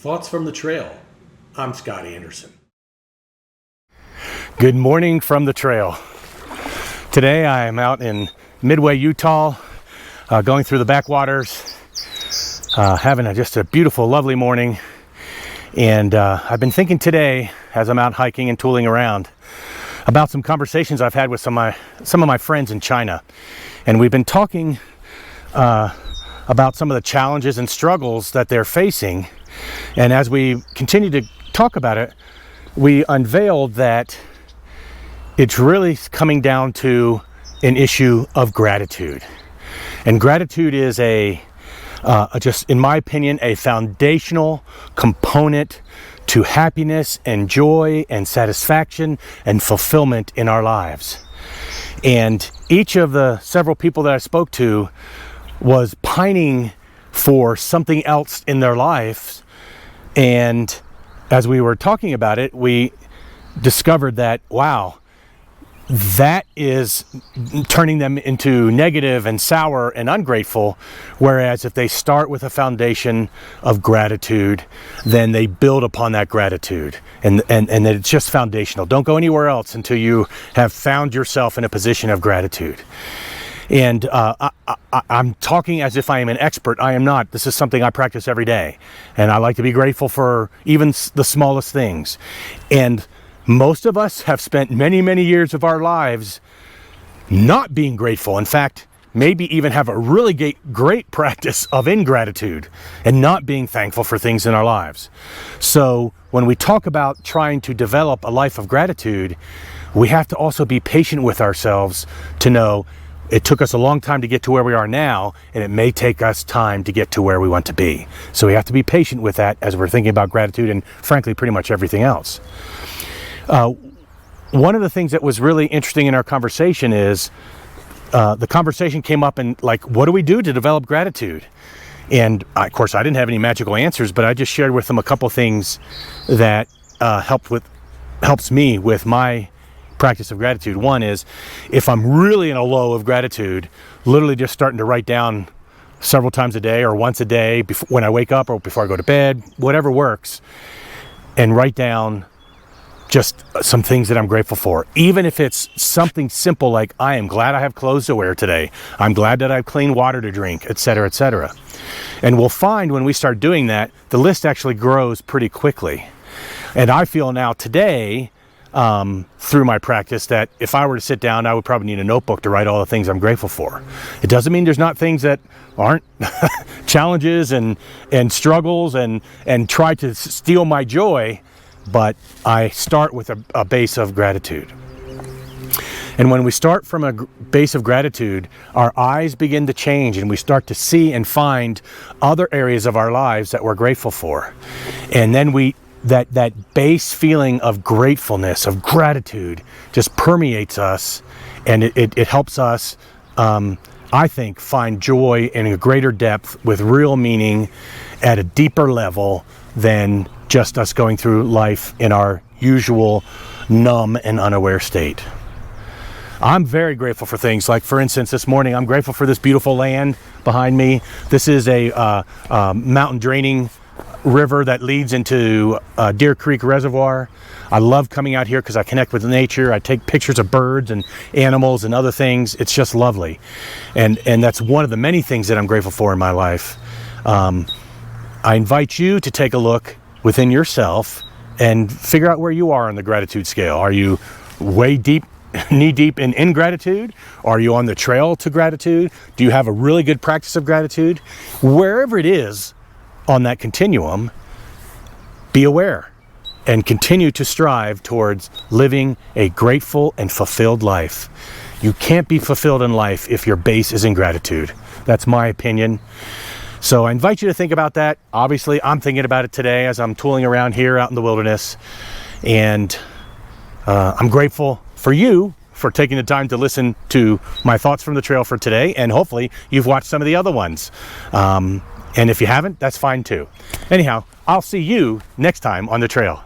Thoughts from the Trail. I'm Scott Anderson. Good morning from the trail. Today I am out in Midway, Utah, going through the backwaters, having just a beautiful, lovely morning. And I've been thinking today, as I'm out hiking and tooling around, about some conversations I've had with some of my friends in China. And we've been talking about some of the challenges and struggles that they're facing. And as we continue to talk about it, we unveiled that it's really coming down to an issue of gratitude. And gratitude is just in my opinion, a foundational component to happiness and joy and satisfaction and fulfillment in our lives. And each of the several people that I spoke to was pining for something else in their lives. And as we were talking about it, we discovered that, wow, that is turning them into negative and sour and ungrateful. Whereas if they start with a foundation of gratitude, then they build upon that gratitude. And it's just foundational. Don't go anywhere else until you have found yourself in a position of gratitude. And I'm talking as if I am an expert. I am not. This is something I practice every day. And I like to be grateful for even the smallest things. And most of us have spent many, many years of our lives not being grateful. In fact, maybe even have a really great practice of ingratitude and not being thankful for things in our lives. So when we talk about trying to develop a life of gratitude, we have to also be patient with ourselves to know it took us a long time to get to where we are now, and it may take us time to get to where we want to be. So we have to be patient with that as we're thinking about gratitude and, frankly, pretty much everything else. One of the things that was really interesting in our conversation is the conversation came up and, like, what do we do to develop gratitude? And, of course, I didn't have any magical answers, but I just shared with them a couple things that helps me with my practice of gratitude. One is, if I'm really in a low of gratitude, literally just starting to write down several times a day or once a day when I wake up or before I go to bed, whatever works, and write down just some things that I'm grateful for. Even if it's something simple like, I am glad I have clothes to wear today. I'm glad that I have clean water to drink, etc., etc. And we'll find when we start doing that, the list actually grows pretty quickly. And I feel now today, through my practice, that if I were to sit down, I would probably need a notebook to write all the things I'm grateful for. It doesn't mean there's not things that aren't challenges and struggles and try to steal my joy, but I start with a base of gratitude. And when we start from a base of gratitude, our eyes begin to change and we start to see and find other areas of our lives that we're grateful for. And then that base feeling of gratefulness, of gratitude, just permeates us, and it helps us, I think, find joy in a greater depth with real meaning at a deeper level than just us going through life in our usual numb and unaware state. I'm very grateful for things like, for instance, this morning, I'm grateful for this beautiful land behind me. This is a mountain draining river that leads into Deer Creek Reservoir. I love coming out here because I connect with nature. I take pictures of birds and animals and other things. It's just lovely. And that's one of the many things that I'm grateful for in my life. I invite you to take a look within yourself and figure out where you are on the gratitude scale. Are you way deep, knee deep in ingratitude? Are you on the trail to gratitude? Do you have a really good practice of gratitude? Wherever it is on that continuum, be aware and continue to strive towards living a grateful and fulfilled life. You can't be fulfilled in life if your base is in gratitude. That's my opinion. So I invite you to think about that. Obviously, I'm thinking about it today as I'm tooling around here out in the wilderness. And I'm grateful for you for taking the time to listen to my thoughts from the trail for today. And hopefully you've watched some of the other ones. And if you haven't, that's fine too. Anyhow, I'll see you next time on the trail.